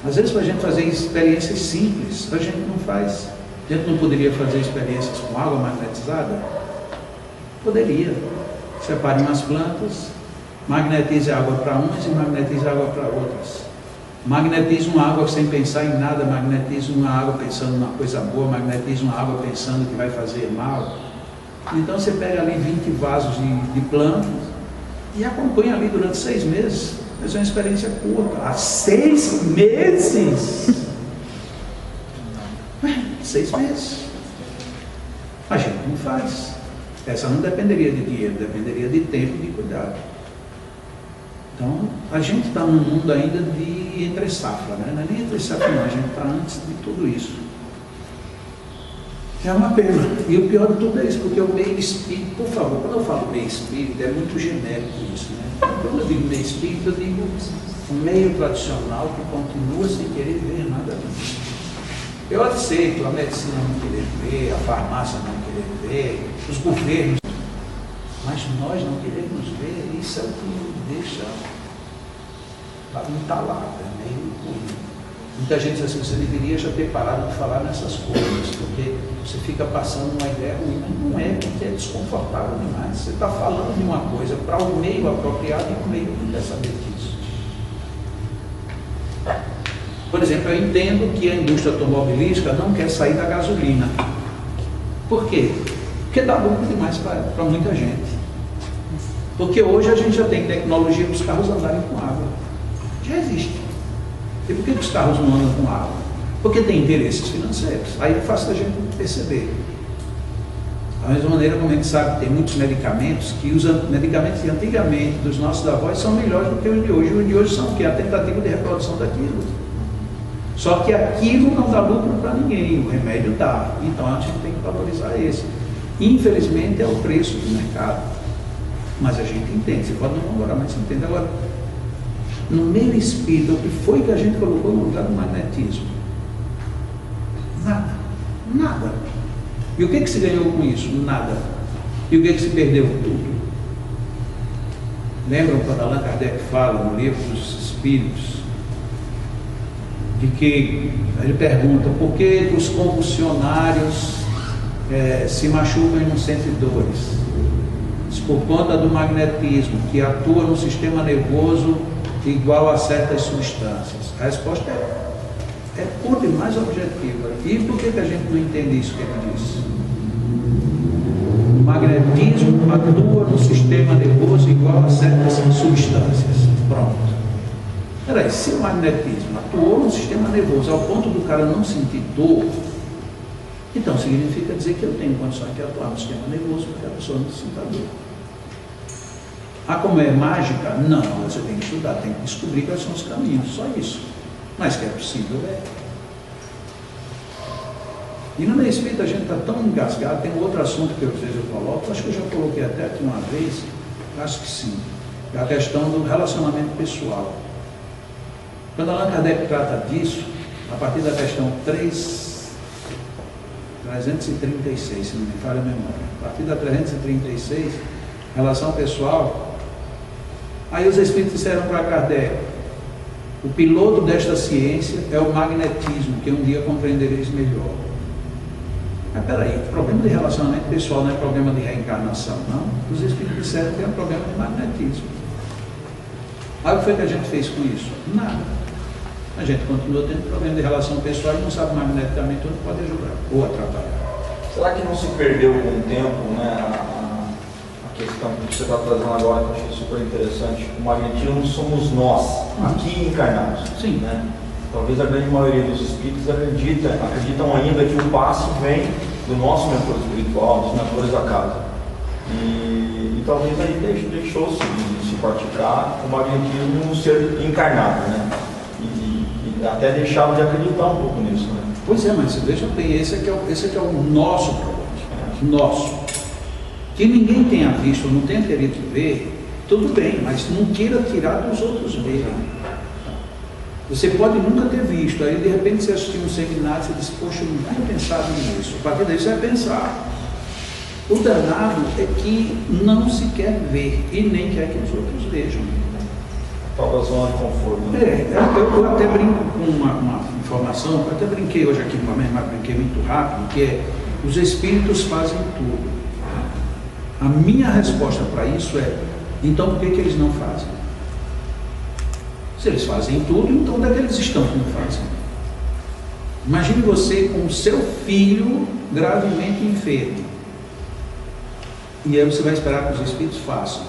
Às vezes, para a gente fazer experiências simples, a gente não faz. A gente não poderia fazer experiências com água magnetizada? Poderia. Separe umas plantas, magnetize água para umas e magnetize água para outras. Magnetize uma água sem pensar em nada, magnetize uma água pensando numa coisa boa, magnetize uma água pensando que vai fazer mal. Então você pega ali 20 vasos de plantas e acompanha ali durante 6 meses. Mas é uma experiência curta. Há 6 meses! 6 meses. A gente não faz. Essa não dependeria de dinheiro, dependeria de tempo e de cuidado. Então, a gente está num mundo ainda de entre safra, né? Não é nem entre safra, não. A gente está antes de tudo isso. É uma pena. E o pior de tudo é isso, porque o meio espírito, por favor, quando eu falo meio espírito, é muito genérico isso, né? Quando eu digo meio espírito, eu digo um meio tradicional que continua sem querer ver nada disso. Eu aceito a medicina não querer ver, a farmácia não querer ver, os governos, mas nós não queremos ver. Isso é o que me deixa entalado, é meio ruim. Muita gente diz assim, você deveria já ter parado de falar nessas coisas, porque você fica passando uma ideia ruim. Mas não é, porque é desconfortável demais. Você está falando de uma coisa para o meio apropriado e o meio não quer saber disso. Por exemplo, eu entendo que a indústria automobilística não quer sair da gasolina. Por quê? Porque dá lucro demais para muita gente. Porque hoje a gente já tem tecnologia para os carros andarem com água. Já existe. E por que os carros não andam com água? Porque tem interesses financeiros. Aí é fácil da gente perceber. Da mesma maneira como a gente sabe que tem muitos medicamentos, que os medicamentos de antigamente dos nossos avós são melhores do que os de hoje. Os de hoje são o quê? A tentativa de reprodução daquilo. Só que aquilo não dá lucro para ninguém, o remédio dá. Então a gente tem que valorizar esse. Infelizmente é o preço do mercado. Mas a gente entende, você pode não concordar, mas você entende. Agora, no meio espírita, o que foi que a gente colocou no lugar do magnetismo? Nada. Nada. E o que se ganhou com isso? Nada. E o que se perdeu? Tudo. Lembram quando Allan Kardec fala no livro dos Espíritos, de que ele pergunta por que os convulsionários se machucam e não sentem dores? Por conta do magnetismo que atua no sistema nervoso igual a certas substâncias. A resposta é pura e mais objetiva. E por que a gente não entende isso que ele disse? O magnetismo atua no sistema nervoso igual a certas substâncias. Pronto. Peraí, se o magnetismo atuou no sistema nervoso ao ponto do cara não sentir dor, então significa dizer que eu tenho condições de atuar no sistema nervoso porque a pessoa não sinta dor. Ah, como é mágica? Não, você tem que estudar, tem que descobrir quais são os caminhos, só isso. Mas que é possível, é. E no meio espírita a gente está tão engasgado, tem um outro assunto que eu às vezes eu coloco, acho que eu já coloquei até aqui uma vez, acho que sim, é a questão do relacionamento pessoal. Quando Allan Kardec trata disso, a partir da questão 336, se não me falha a memória, a partir da 336, relação pessoal, aí os Espíritos disseram para Kardec, o piloto desta ciência é o magnetismo, que um dia compreendereis melhor. Mas peraí, o problema de relacionamento pessoal não é problema de reencarnação, não. Os Espíritos disseram que é um problema de magnetismo. Aí o que foi que a gente fez com isso? Nada. A gente continua tendo problema de relação pessoal e não sabe magneticamente onde pode ajudar ou atrapalhar. Será que não se perdeu com o tempo, né, a questão que você está trazendo agora, que eu achei super interessante? O magnetismo somos nós, aqui encarnados. Sim. Né? Talvez a grande maioria dos espíritos acreditam ainda que o passe vem do nosso mentor espiritual, dos mentores da casa. E talvez aí deixou-se de se praticar o magnetismo no ser encarnado, né? E até deixaram de acreditar um pouco nisso, né? Pois é, mas deixa bem, esse aqui é o nosso problema. Nosso. Que ninguém tenha visto, não tenha querido ver, tudo bem, mas não queira tirar dos outros verem. Você pode nunca ter visto, aí de repente você assistiu um seminário e você disse, poxa, eu não tinha pensado nisso. A partir daí você vai pensar. O danado é que não se quer ver e nem quer que os outros vejam. própria zona de conforto. Né? Eu até brinco com uma informação, eu até brinquei hoje aqui com a minha irmã, brinquei muito rápido, que é: os espíritos fazem tudo. A minha resposta para isso é: então por que eles não fazem? Se eles fazem tudo, então onde é que eles estão que não fazem? Imagine você com o seu filho gravemente enfermo. E aí você vai esperar que os espíritos façam.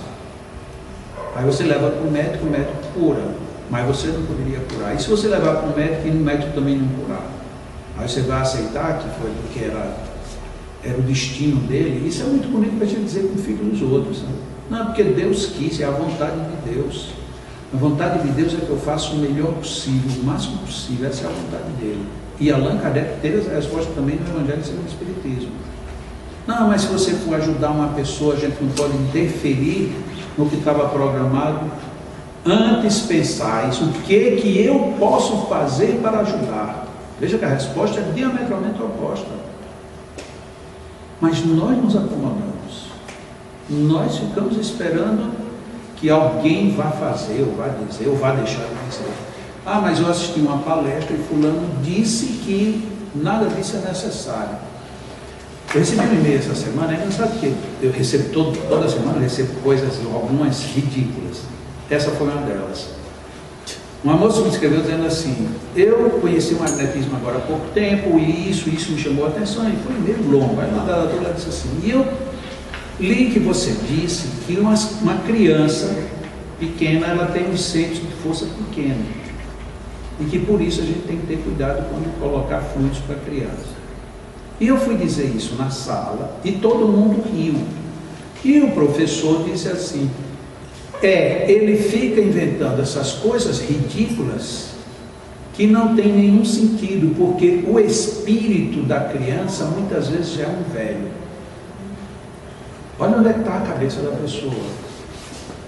Aí você leva para o médico cura. Mas você não poderia curar. E se você levar para o médico e o médico também não curar? Aí você vai aceitar que foi porque era o destino dele? Isso é muito bonito para a gente dizer com o filho dos outros. Né? Não, porque Deus quis, é a vontade de Deus. A vontade de Deus é que eu faça o melhor possível, o máximo possível. Essa é a vontade dele. E Allan Kardec teve essa resposta também no Evangelho segundo o Espiritismo. Não, mas se você for ajudar uma pessoa, a gente não pode interferir no que estava programado. Antes pensais o que eu posso fazer para ajudar. Veja que a resposta é diametralmente oposta. Mas nós nos acomodamos. Nós ficamos esperando que alguém vá fazer, ou vá dizer, ou vá deixar de dizer. Ah, mas eu assisti uma palestra e fulano disse que nada disso é necessário. Eu recebi um e-mail essa semana, é engraçado que eu recebo toda semana, eu recebo coisas, algumas ridículas. Essa foi uma delas. Uma moça me escreveu dizendo assim: eu conheci o magnetismo agora há pouco tempo, e isso me chamou a atenção, e foi meio longo. Aí ela disse assim: e eu li que você disse que uma criança pequena, ela tem um centro de força pequeno, e que por isso a gente tem que ter cuidado quando colocar fluidos para a criança. E eu fui dizer isso na sala, e todo mundo riu. E o professor disse assim: ele fica inventando essas coisas ridículas que não tem nenhum sentido, porque o espírito da criança muitas vezes já é um velho. Olha onde é que está a cabeça da pessoa.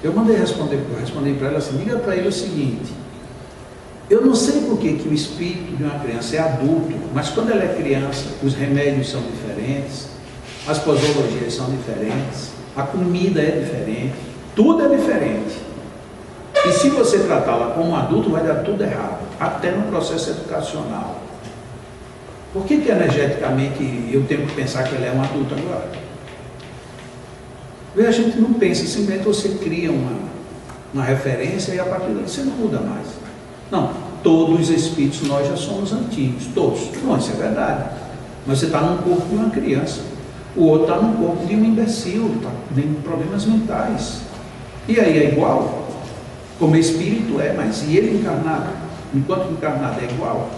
Eu respondi para ela assim: diga para ele o seguinte: eu não sei por que o espírito de uma criança é adulto, mas quando ela é criança, os remédios são diferentes, as posologias são diferentes, a comida é diferente, tudo é diferente. E se você tratá-la como um adulto, vai dar tudo errado, até no processo educacional. Por que energeticamente eu tenho que pensar que ela é um adulto agora? A gente não pensa, simplesmente você cria uma referência e a partir daí você não muda mais. Não, todos os espíritos nós já somos antigos, todos. Não, isso é verdade. Mas você está num corpo de uma criança, o outro está num corpo de um imbecil, está com problemas mentais. E aí é igual? Como espírito é, mas e ele encarnado? Enquanto encarnado é igual?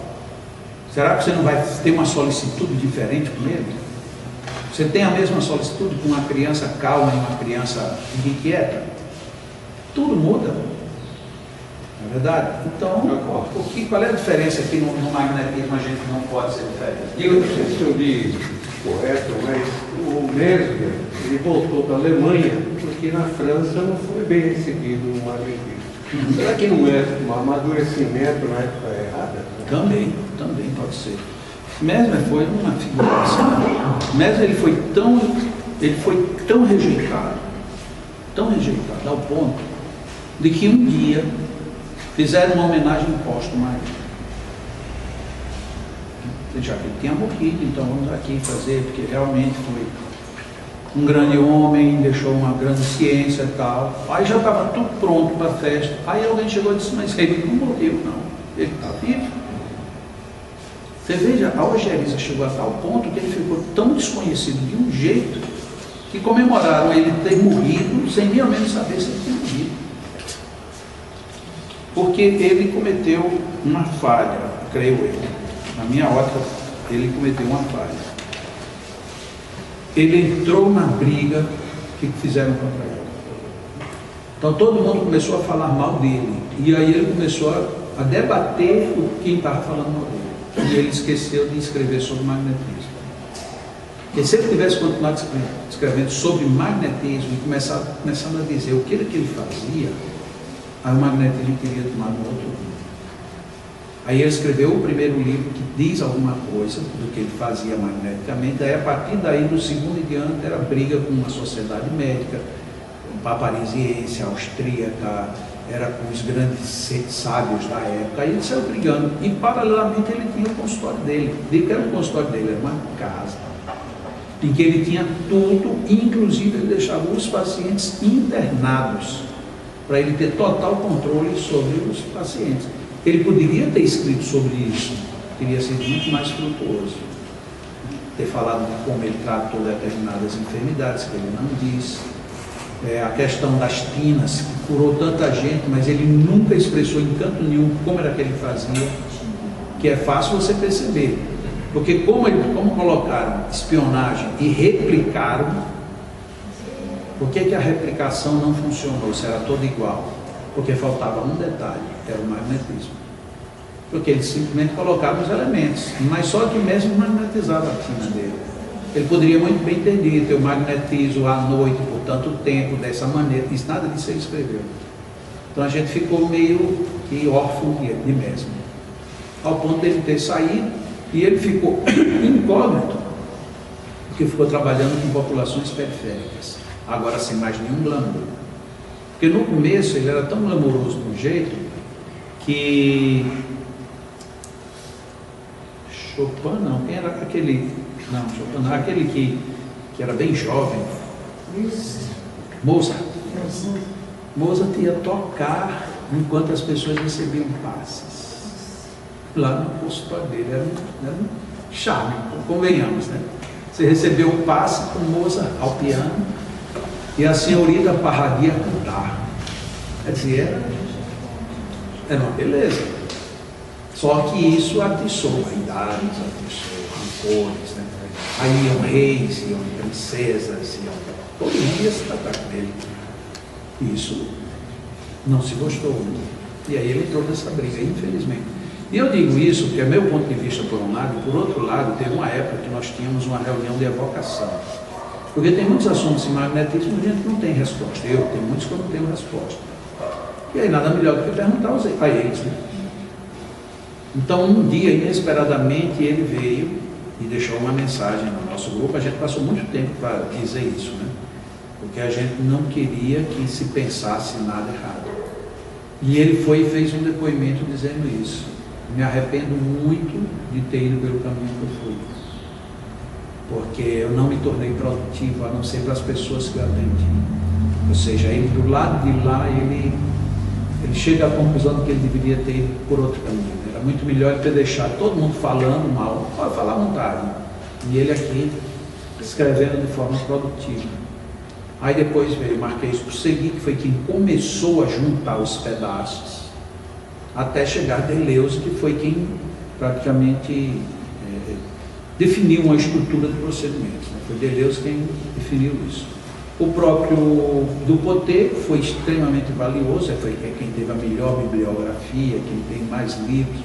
Será que você não vai ter uma solicitude diferente com ele? Você tem a mesma solicitude com uma criança calma e uma criança inquieta? Tudo muda. Não é verdade? Então, qual é a diferença aqui no magnetismo? A gente não pode ser diferente. Eu não sei se eu li correto, mas o Mesmer, ele voltou para a Alemanha porque na França não foi bem recebido o magnetismo. Será que não é um amadurecimento na época errada? Também pode ser. Mesmer foi uma figura. Mesmer ele foi tão rejeitado ao ponto de que um dia fizeram uma homenagem póstuma a ele. Já que ele tinha morrido, então vamos aqui fazer, porque realmente foi um grande homem, deixou uma grande ciência e tal. Aí já estava tudo pronto para a festa. Aí alguém chegou e disse: mas ele não morreu, não, ele está vivo. Você veja, a Algeriza chegou a tal ponto que ele ficou tão desconhecido de um jeito que comemoraram ele ter morrido sem nem ao menos saber se ele tinha morrido. Porque ele cometeu uma falha, creio eu. Na minha ótica, ele cometeu uma falha. Ele entrou na briga que fizeram contra ele. Então todo mundo começou a falar mal dele. E aí ele começou a debater quem estava falando mal dele. E ele esqueceu de escrever sobre magnetismo. Porque se ele tivesse continuado escrevendo sobre magnetismo e começando a dizer o que ele fazia, aí o magnetismo teria tomado um outro rumo. Aí ele escreveu o primeiro livro que diz alguma coisa do que ele fazia magneticamente. Aí a partir daí, no segundo em diante, era briga com uma sociedade médica, parisiense, austríaca, era com os grandes sábios da época, aí ele saiu brigando, e paralelamente ele tinha o consultório dele. Digo que era o consultório dele, era uma casa, em que ele tinha tudo, inclusive ele deixava os pacientes internados, para ele ter total controle sobre os pacientes. Ele poderia ter escrito sobre isso, teria sido muito mais frutuoso, ter falado de como ele tratou determinadas enfermidades, que ele não disse. A questão das tinas, que curou tanta gente, mas ele nunca expressou em canto nenhum como era que ele fazia, que é fácil você perceber, porque como colocaram espionagem e replicaram, por que a replicação não funcionou, se era toda igual? Porque faltava um detalhe, era o magnetismo, porque eles simplesmente colocavam os elementos, mas só que mesmo magnetizava a tina dele. Ele poderia muito bem ter dito, eu magnetizo à noite por tanto tempo, dessa maneira, isso, nada disso ele escreveu. Então a gente ficou meio que órfão de mesmo, ao ponto dele ter saído, e ele ficou incógnito, porque ficou trabalhando com populações periféricas, agora sem mais nenhum glamour. Porque no começo ele era tão glamouroso de um jeito, que Chopin não, quem era aquele... Não, Chopin não, aquele que era bem jovem. Mozart. Mozart ia tocar enquanto as pessoas recebiam passes. Lá no consultório dele, era um charme, convenhamos, né? Você recebeu um passe com Mozart ao piano e a senhorita Paradis a cantar. Quer dizer, era uma beleza. Só que isso atiçou vaidades, atiçou rancores, né? Aí iam reis, iam princesas, todo mundo ia se tratar com ele. E isso não se gostou muito. E aí ele entrou nessa briga, infelizmente. E eu digo isso porque é meu ponto de vista por um lado, e por outro lado, teve uma época que nós tínhamos uma reunião de evocação. Porque tem muitos assuntos em magnetismo que a gente não tem resposta. Eu tenho muitos que eu não tenho resposta. E aí nada melhor do que perguntar a eles, né? Então um dia, inesperadamente, ele veio e deixou uma mensagem no nosso grupo. A gente passou muito tempo para dizer isso, né? Porque a gente não queria que se pensasse nada errado. E ele foi e fez um depoimento dizendo isso. Me arrependo muito de ter ido pelo caminho que eu fui, porque eu não me tornei produtivo, a não ser para as pessoas que eu atendi. Ou seja, ele do lado de lá, ele chega à conclusão de que ele deveria ter ido por outro caminho. Era muito melhor ele ter deixado todo mundo falando mal, pode falar à vontade, e ele aqui escrevendo de forma produtiva. Aí depois veio Marquês Pussegui, que foi quem começou a juntar os pedaços, até chegar Deleuze, que foi quem praticamente definiu uma estrutura de procedimentos, né? Foi Deleuze quem definiu isso. O próprio Dupotet foi extremamente valioso, foi quem teve a melhor bibliografia, quem tem mais livros,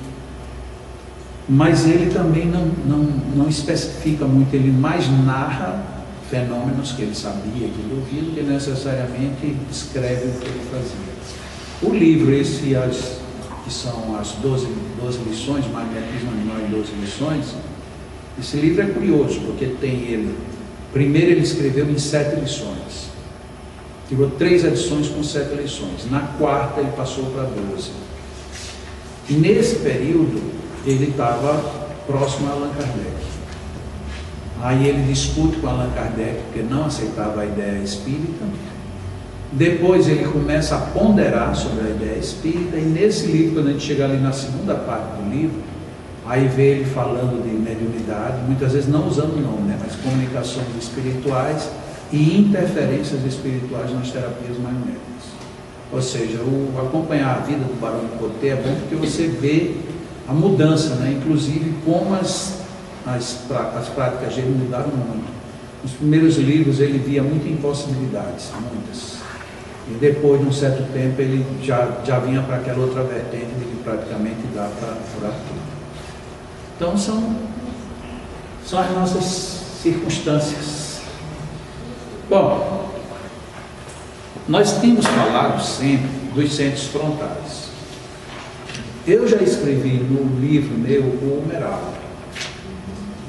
mas ele também não especifica muito, ele mais narra fenômenos que ele sabia, que ele ouvia, do que necessariamente escreve o que ele fazia. O livro, que são as 12 lições, Magnetismo Animal em 12 lições, esse livro é curioso, porque tem ele, primeiro ele escreveu em 7 lições, tirou 3 edições com 7 lições, na quarta ele passou para 12. E nesse período ele estava próximo a Allan Kardec. Aí ele discute com Allan Kardec, porque não aceitava a ideia espírita. Depois ele começa a ponderar sobre a ideia espírita, e nesse livro, quando a gente chega ali na segunda parte do livro, aí vê ele falando de mediunidade, muitas vezes não usando o nome, né, mas comunicações espirituais e interferências espirituais nas terapias magnéticas. Ou seja, acompanhar a vida do Barão de Coté é bom porque você vê a mudança, né, inclusive como as práticas dele mudaram muito. Nos primeiros livros ele via muitas impossibilidades, muitas. E depois, num certo tempo, ele já vinha para aquela outra vertente de que praticamente dá para furar tudo. Então são as nossas circunstâncias. Bom, nós temos falado sempre dos centros frontais. Eu já escrevi no livro meu o Humeral,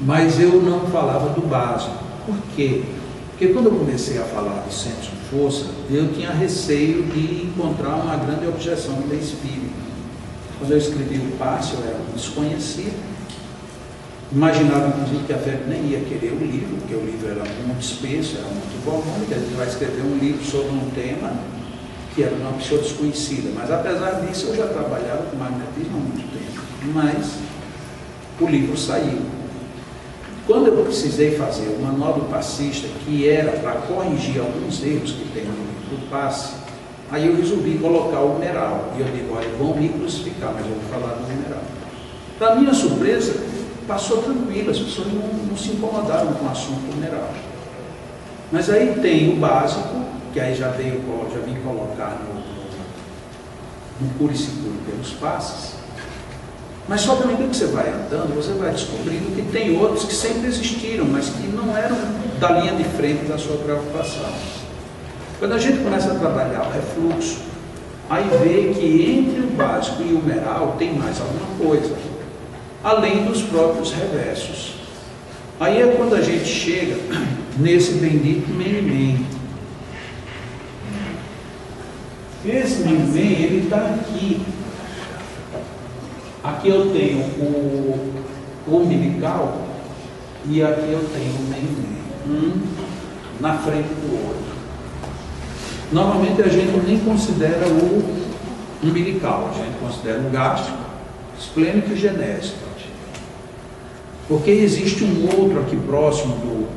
mas eu não falava do básico. Por quê? Porque Porque quando eu comecei a falar de centros de força, eu tinha receio de encontrar uma grande objeção no meio espírita. Quando eu escrevi o passe, eu era um desconhecido. Imaginava, inclusive, que a FEB nem ia querer o livro, porque o livro era muito espesso, era muito volume, que a gente vai escrever um livro sobre um tema que era uma pessoa desconhecida. Mas, apesar disso, eu já trabalhava com magnetismo há muito tempo. Mas o livro saiu. Quando eu precisei fazer o manual do passista, que era para corrigir alguns erros que tem no livro do passe, aí eu resolvi colocar o numeral. E eu digo, olha, vão me crucificar, mas eu vou falar do numeral. Para minha surpresa, passou tranquilo, as pessoas não se incomodaram com o assunto numeral. Mas aí tem o básico, que aí já vim colocar no puro e seguro pelos passes. Mas só que à medida que você vai andando, você vai descobrindo que tem outros que sempre existiram, mas que não eram da linha de frente da sua preocupação. Quando a gente começa a trabalhar o refluxo, aí vê que entre o básico e o numeral tem mais alguma coisa, além dos próprios reversos. Aí é quando a gente chega nesse bendito Menemen. Esse Menemen, ele está aqui. Aqui eu tenho o umbilical e aqui eu tenho o Menemen, na frente do outro. Normalmente a gente nem considera o umbilical, a gente considera o gástrico, esplênico e genésico. Porque existe um outro aqui próximo do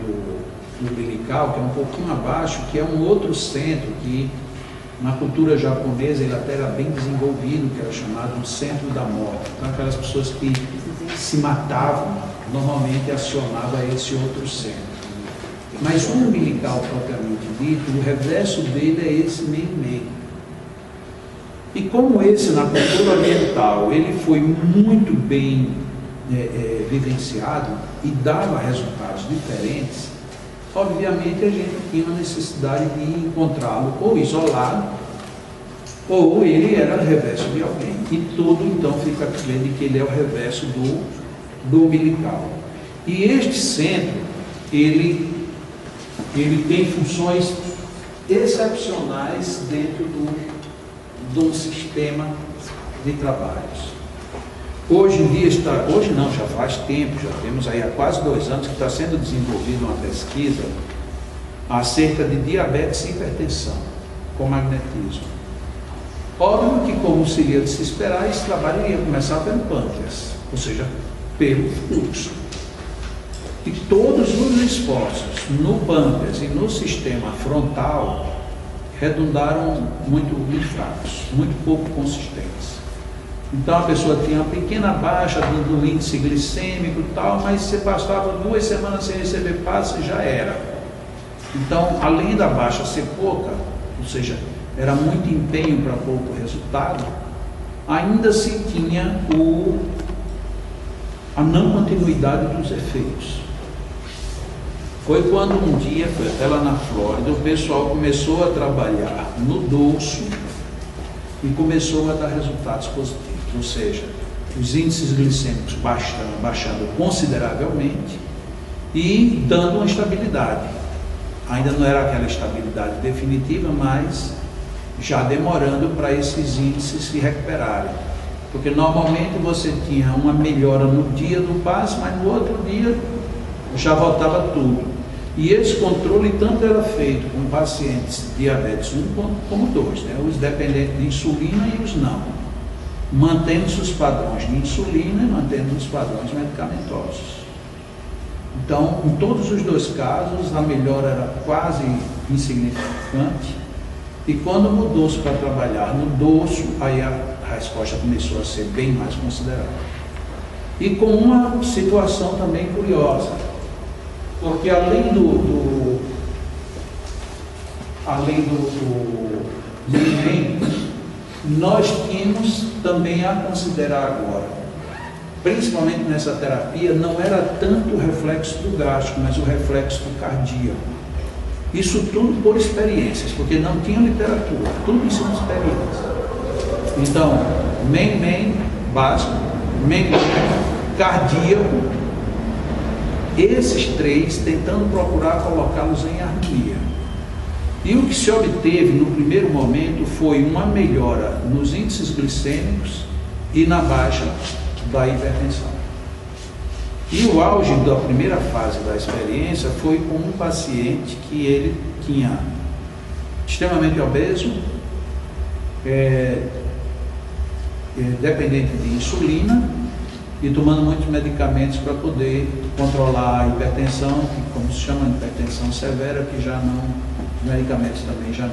umbilical, que é um pouquinho abaixo, que é um outro centro que na cultura japonesa ele até era bem desenvolvido, que era chamado um centro da morte. Então aquelas pessoas que se matavam normalmente acionavam esse outro centro. Mas o umbilical propriamente dito, o reverso dele é esse meio. E como esse na cultura oriental ele foi muito bem vivenciado e dava resultados diferentes, obviamente a gente tinha uma necessidade de encontrá-lo ou isolado, ou ele era o reverso de alguém. E tudo então fica vendo que ele é o reverso do umbilical. E este centro, ele tem funções excepcionais dentro de um sistema de trabalhos. Hoje em dia hoje não, já faz tempo, já temos aí há quase 2 anos que está sendo desenvolvida uma pesquisa acerca de diabetes e hipertensão com magnetismo. Óbvio que, como seria de se esperar, esse trabalho ia começar pelo pâncreas, ou seja, pelo fluxo. E todos os esforços no pâncreas e no sistema frontal redundaram muito fracos, muito pouco consistentes. Então a pessoa tinha uma pequena baixa do índice glicêmico e tal, mas você passava 2 semanas sem receber passe e já era. Então, além da baixa ser pouca, ou seja, era muito empenho para pouco resultado, ainda se tinha a não continuidade dos efeitos. Foi quando um dia, foi até lá na Flórida, o pessoal começou a trabalhar no dorso e começou a dar resultados positivos. Ou seja, os índices glicêmicos baixando consideravelmente e dando uma estabilidade. Ainda não era aquela estabilidade definitiva, mas já demorando para esses índices se recuperarem. Porque normalmente você tinha uma melhora no dia do passe, mas no outro dia já voltava tudo. E esse controle tanto era feito com pacientes diabetes 1 como 2, né? Os dependentes de insulina e os não, mantendo-se os padrões de insulina e mantendo os padrões medicamentosos. Então, em todos os 2 casos, a melhora era quase insignificante, e quando mudou-se para trabalhar no dorso, aí a resposta começou a ser bem mais considerável. E com uma situação também curiosa, porque além do nós tínhamos também a considerar agora, principalmente nessa terapia, não era tanto o reflexo do gástrico, mas o reflexo do cardíaco. Isso tudo por experiências, porque não tinha literatura, tudo em cima de experiência. Então, básico, cardíaco, esses três, tentando procurar colocá-los em harmonia. E o que se obteve no primeiro momento foi uma melhora nos índices glicêmicos e na baixa da hipertensão. E o auge da primeira fase da experiência foi com um paciente que ele tinha extremamente obeso, dependente de insulina e tomando muitos medicamentos para poder controlar a hipertensão, que como se chama hipertensão severa, que já não, os medicamentos também já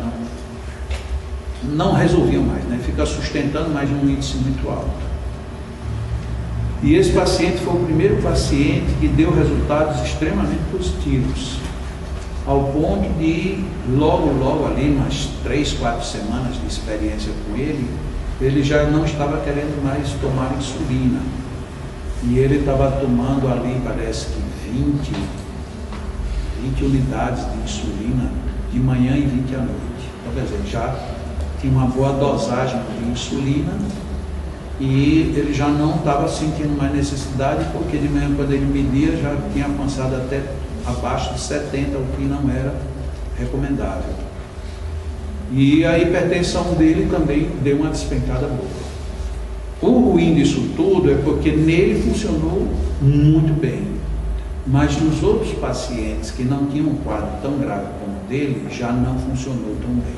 não resolviam mais, né? Fica sustentando mais num índice muito alto. E esse paciente foi o primeiro paciente que deu resultados extremamente positivos, ao ponto de logo ali, umas 3, 4 semanas de experiência com ele, ele já não estava querendo mais tomar insulina. E ele estava tomando ali, parece que 20 unidades de insulina de manhã e 20 à noite. Então, quer dizer, já tinha uma boa dosagem de insulina e ele já não estava sentindo mais necessidade, porque de manhã, quando ele media, já tinha avançado até abaixo de 70, o que não era recomendável. E a hipertensão dele também deu uma despencada boa. O ruim disso tudo é porque nele funcionou muito bem, mas nos outros pacientes que não tinham um quadro tão grave como o dele, já não funcionou tão bem.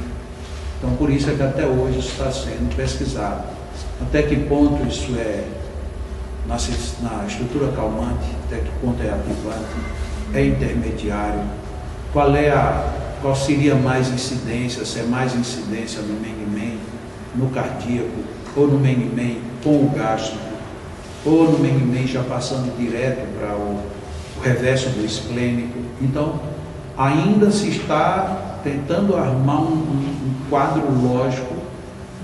Então, por isso é que até hoje isso está sendo pesquisado. Até que ponto isso é na estrutura calmante, até que ponto é ativante, é intermediário, qual seria mais incidência, se é mais incidência no Meng-Men, no cardíaco, ou no Meng-Men com o gástrico, ou no Meng-Men já passando direto para o reverso do esplênico. Então, ainda se está tentando armar um quadro lógico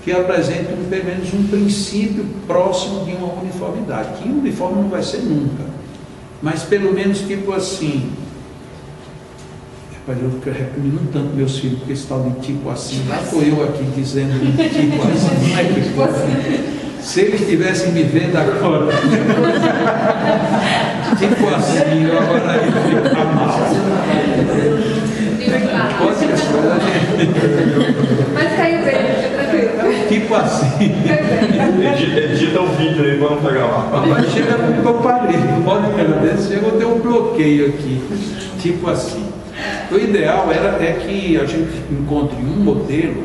que apresente pelo menos um princípio próximo de uma uniformidade, que uniforme não vai ser nunca, mas pelo menos tipo assim. Eu fico reprimindo tanto meus filhos, porque esse tal de tipo assim, lá estou eu aqui dizendo tipo assim, não é tipo assim. Se eles estivessem me vendo agora, tipo assim, eu agora ia ficar mal. Pode ser as coisas. Mas caiu bem, tranquilo. Tipo assim. Edita o vídeo aí para não pegar lá. Mas chega no que eu parei, pode pegar desse, chega eu tenho um bloqueio aqui. Tipo assim. O ideal é que a gente encontre um modelo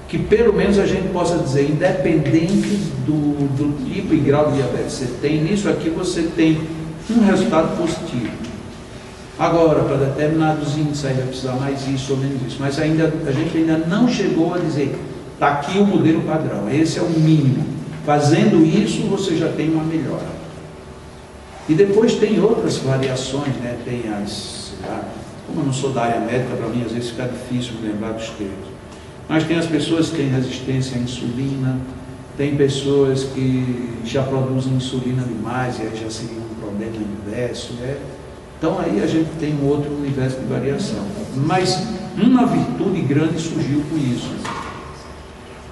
que pelo menos a gente possa dizer, independente do tipo e grau de diabetes que você tem, nisso aqui você tem um resultado positivo. Agora, para determinados índices, aí vai precisar mais isso ou menos isso, mas a gente ainda não chegou a dizer, está aqui o modelo padrão, esse é o mínimo. Fazendo isso, você já tem uma melhora. E depois tem outras variações, né? Tem como eu não sou da área médica, para mim às vezes fica difícil me lembrar dos termos. Mas tem as pessoas que têm resistência à insulina, tem pessoas que já produzem insulina demais, e aí já seria um problema inverso. Então aí a gente tem um outro universo de variação. Mas uma virtude grande surgiu com isso.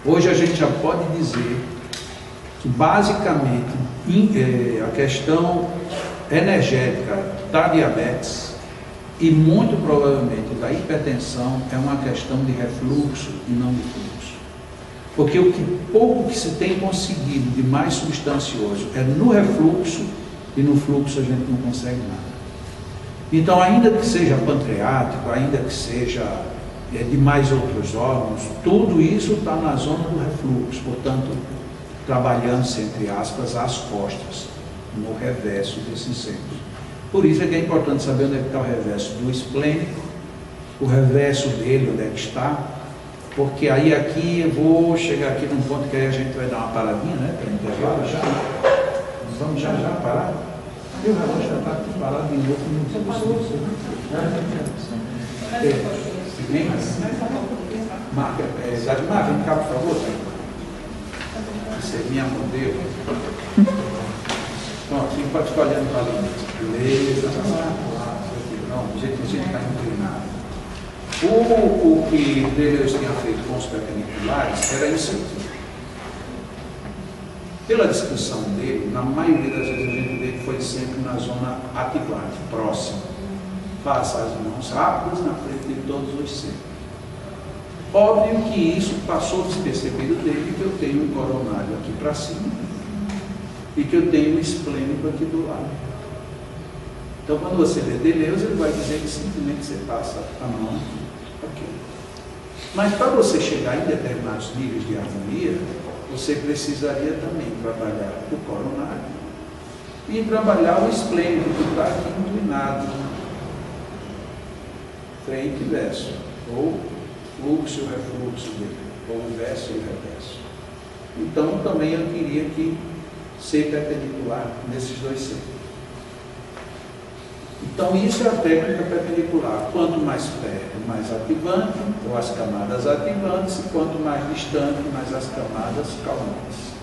Hoje a gente já pode dizer que basicamente a questão energética da diabetes e muito provavelmente da hipertensão é uma questão de refluxo e não de fluxo. Porque o pouco que se tem conseguido de mais substancioso é no refluxo, e no fluxo a gente não consegue nada. Então, ainda que seja pancreático, ainda que seja de mais outros órgãos, tudo isso está na zona do refluxo, portanto, trabalhando-se, entre aspas, às costas, no reverso desse centro. Por isso é que é importante saber onde é que está o reverso do esplênico, o reverso dele, onde é que está, porque aí aqui eu vou chegar aqui num ponto que aí a gente vai dar uma paradinha, né, para intervalo já. Vamos já parar. E o relógio já está aqui parado de novo. Não parou. Marca, Zadimar, vem cá, por favor. Essa é minha modelo. Pronto, fica para ficar olhando para ali. Beleza. Não, do jeito que a gente está inclinado. O que Deleuze tinha feito com os perpendiculares era isso aqui. Pela descrição dele, na maioria das vezes a gente vê que foi sempre na zona ativante, próxima. Faça as mãos rápidas na frente de todos os centros. Óbvio que isso passou despercebido dele, que eu tenho um coronário aqui para cima e que eu tenho um esplênico aqui do lado. Então, quando você lê Deleuze, ele vai dizer que simplesmente você passa a mão aqui. Mas para você chegar em determinados níveis de harmonia, você precisaria também trabalhar o coronário e trabalhar o esplênico, que está aqui inclinado, frente e verso, ou fluxo e refluxo dele, ou o verso e o reverso. Então, também eu teria que ser perpendicular nesses dois centros. Então, isso é a técnica perpendicular. Quanto mais perto, mais ativante, ou as camadas ativantes, e quanto mais distante, mais as camadas calmantes.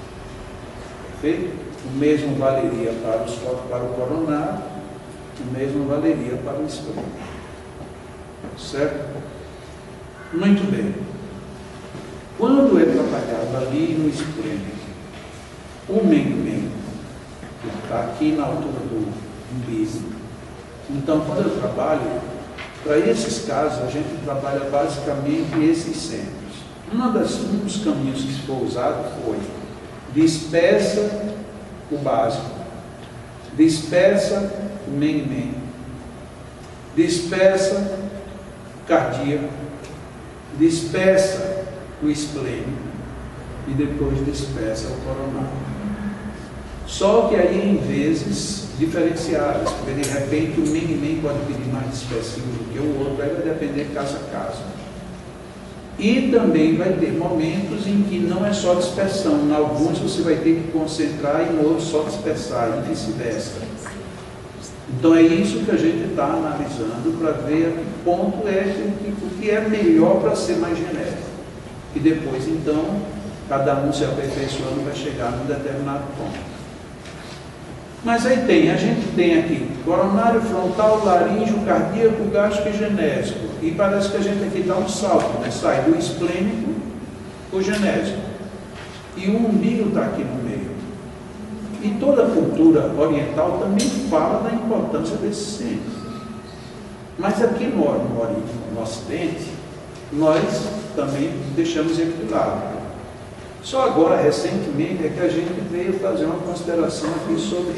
Perfeito? O mesmo valeria para o coronário, o mesmo valeria para o esplênico. Certo? Muito bem. Quando é trabalhado ali no esplênico, o Meng-Men, que está aqui na altura do umbigo, então quando eu trabalho, para esses casos, a gente trabalha basicamente esses centros. Um dos caminhos que foi usado foi dispersa o básico, dispersa o Meng-Men, dispersa o cardíaco, dispersa o esplênico e depois dispersa o coronário. Só que aí em vezes diferenciadas, porque de repente o Meng-Men pode pedir mais dispersivo do que o outro, aí vai depender caso a caso. E também vai ter momentos em que não é só dispersão, em alguns você vai ter que concentrar e em outros só dispersar e vice-versa. Então é isso que a gente está analisando para ver a que ponto o que é melhor para ser mais genérico. E depois então, cada um se aperfeiçoando vai chegar num determinado ponto. Mas aí a gente tem aqui coronário, frontal, laríngeo, cardíaco, gástrico e genésico. E parece que a gente aqui dá um salto, né? Sai do esplênico para o genésico. E o umbigo está aqui no meio. E toda a cultura oriental também fala da importância desse centro. Mas aqui no Ocidente, nós também deixamos ele de lado. Só agora, recentemente, é que a gente veio fazer uma consideração aqui sobre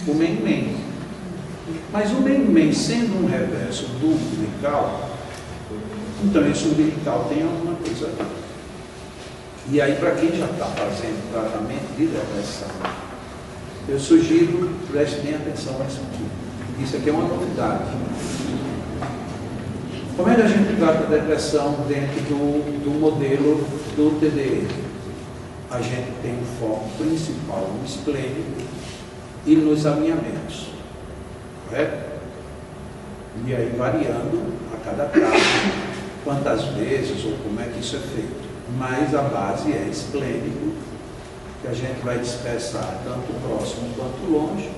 o Meng-Men. Mas o Meng-Men, sendo um reverso do umbilical, então esse umbilical tem alguma coisa a ver. E aí, para quem já está fazendo tratamento de depressão, eu sugiro, preste bem atenção nisso aqui. Isso aqui é uma novidade. Como é que a gente trata a depressão dentro do modelo do TDE? A gente tem um foco principal no esplênico e nos alinhamentos, correto? E aí variando a cada caso, quantas vezes ou como é que isso é feito. Mas a base é esplênico, que a gente vai dispersar tanto próximo quanto longe,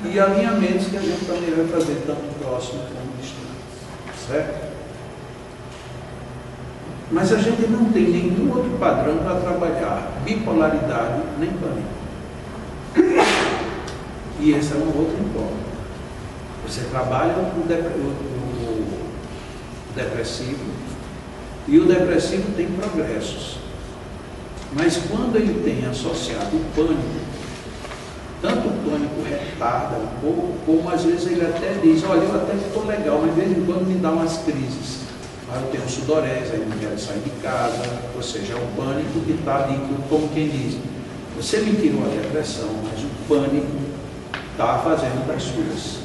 e alinhamentos que a gente também vai fazer tanto próximo quanto distante, certo? Mas a gente não tem nenhum outro padrão para trabalhar bipolaridade nem pânico. E esse é um outro encontro. Você trabalha o depressivo, e o depressivo tem progressos. Mas quando ele tem associado o pânico, tanto o pânico retarda um pouco, como às vezes ele até diz, olha, eu até estou legal, mas de vez em quando me dá umas crises. Aí eu tenho sudorese, aí não quero sair de casa, ou seja, é o pânico que está ali, como quem diz, você me tirou a depressão, mas o pânico está fazendo das suas.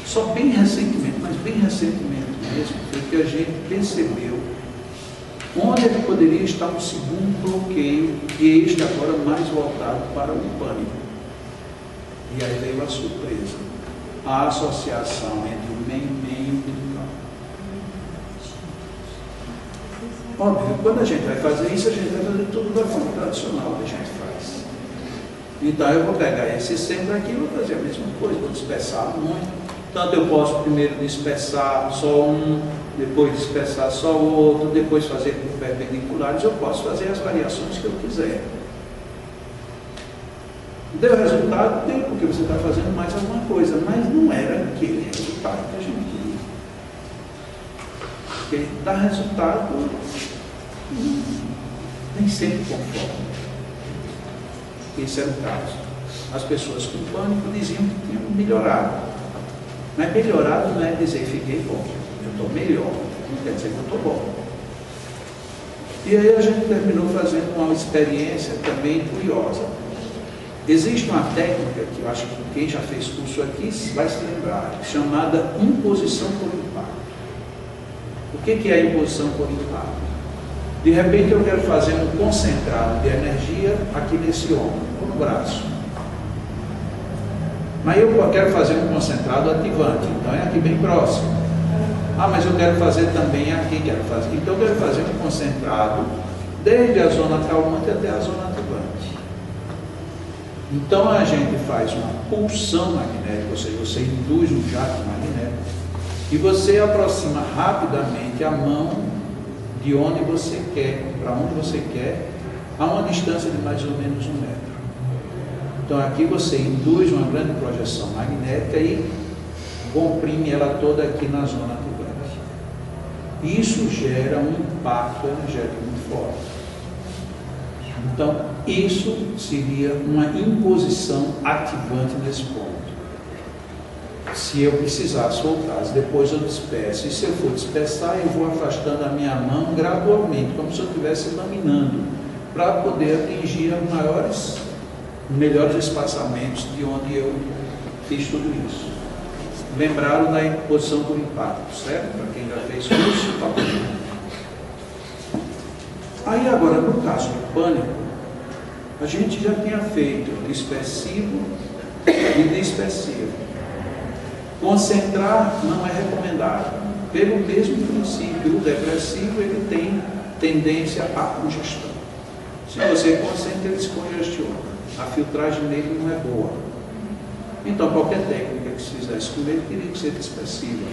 Só bem recentemente, mas bem recentemente mesmo, foi que a gente percebeu onde é que poderia estar um segundo bloqueio, e este agora mais voltado para o pânico. E aí veio a surpresa, a associação entre o Meng-Men e o umbilical. Óbvio, quando a gente vai fazer isso, a gente vai fazer tudo da forma tradicional que a gente faz. Então eu vou pegar esse centro aqui e vou fazer a mesma coisa, vou dispersar muito. Tanto eu posso primeiro dispersar só um, depois dispersar só o outro, depois fazer com perpendiculares, eu posso fazer as variações que eu quiser. Deu resultado? Deu, porque você está fazendo mais alguma coisa, mas não era aquele resultado que a gente queria. Porque dá resultado nem sempre conforme. Esse era o caso. As pessoas com pânico diziam que tinham melhorado. Mas melhorado não é dizer fiquei bom, eu estou melhor, não quer dizer que eu estou bom. E aí a gente terminou fazendo uma experiência também curiosa. Existe uma técnica que eu acho que quem já fez curso aqui vai se lembrar, chamada imposição por impacto. O que é a imposição por impacto? De repente eu quero fazer um concentrado de energia aqui nesse ombro, ou no braço. Mas eu quero fazer um concentrado ativante, então é aqui bem próximo. Ah, mas eu quero fazer também aqui, então eu quero fazer um concentrado desde a zona calmante até a zona ativante. Então a gente faz uma pulsão magnética, ou seja, você induz um jato magnético e você aproxima rapidamente a mão de onde você quer, para onde você quer, a uma distância de mais ou menos 1 metro. Então aqui você induz uma grande projeção magnética e comprime ela toda aqui na zona ativante. Isso gera um impacto energético muito forte. Então, isso seria uma imposição ativante nesse ponto. Se eu precisar soltar, depois eu despeço. E se eu for dispersar, eu vou afastando a minha mão gradualmente, como se eu estivesse laminando, para poder atingir os melhores espaçamentos de onde eu fiz tudo isso. Lembraram da imposição por impacto, certo? Para quem já fez curso, tá bom. Aí agora, no caso do pânico, a gente já tinha feito dispersivo e dispersivo. Concentrar não é recomendado, pelo mesmo princípio. O depressivo ele tem tendência à congestão. Se você concentra, ele se congestiona. A filtragem nele não é boa. Então, qualquer técnica que se fizesse com ele teria que ser dispersiva.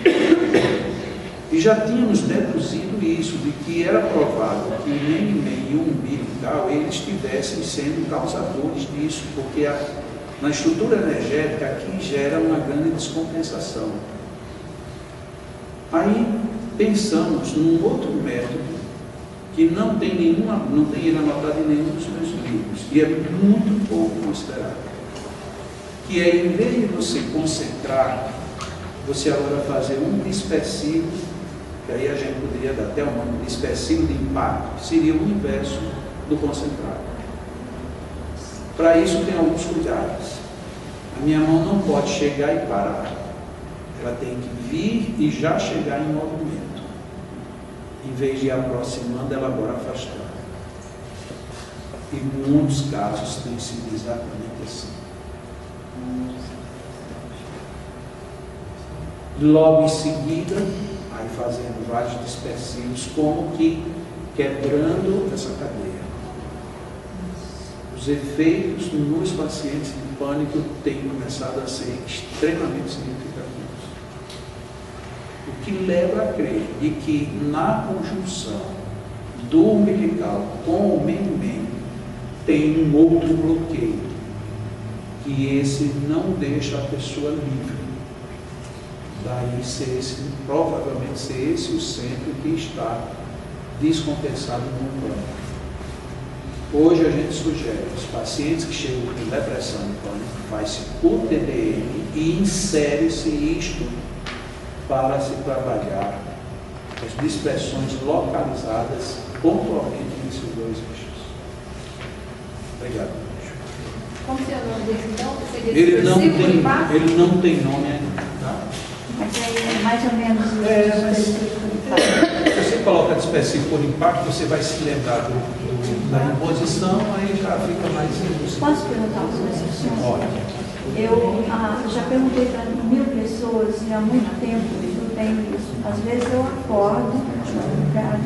E já tínhamos deduzido isso, de que era provável que o neném e o umbilical eles estivessem sendo causadores disso, porque na estrutura energética aqui gera uma grande descompensação. Aí pensamos num outro método que não tem ele anotado em nenhum dos meus livros, e é muito pouco considerado, que é, em vez de você concentrar, você agora fazer um dispersivo, que aí a gente poderia dar até um nome dispersivo de impacto, que seria o inverso do concentrado. Para isso tem alguns cuidados. A minha mão não pode chegar e parar. Ela tem que vir e já chegar em movimento. Em vez de ir aproximando, ela agora afastar. E muitos casos têm sido exatamente assim. Logo em seguida, aí fazendo vários dispersivos, como que quebrando essa cadeia. Os efeitos nos pacientes de pânico têm começado a ser extremamente significativos. O que leva a crer de que na conjunção do umbilical com o meio-meio tem um outro bloqueio, que esse não deixa a pessoa livre. Daí provavelmente ser esse o centro que está descompensado no pânico. Hoje a gente sugere os pacientes que chegam com depressão e pânico, faz-se o TDM e insere-se isto para se trabalhar as dispersões localizadas pontualmente nesses dois eixos. Obrigado. Como é o nome dele então? Ele não tem nome ainda, tá? Mas é mais ou menos Se você coloca dispersivo por impacto, você vai se lembrar da imposição, aí já fica mais impossível. Posso perguntar uma coisa? Olha. Eu já perguntei para 1000 pessoas e há muito tempo eu tenho isso. Às vezes eu acordo de madrugada,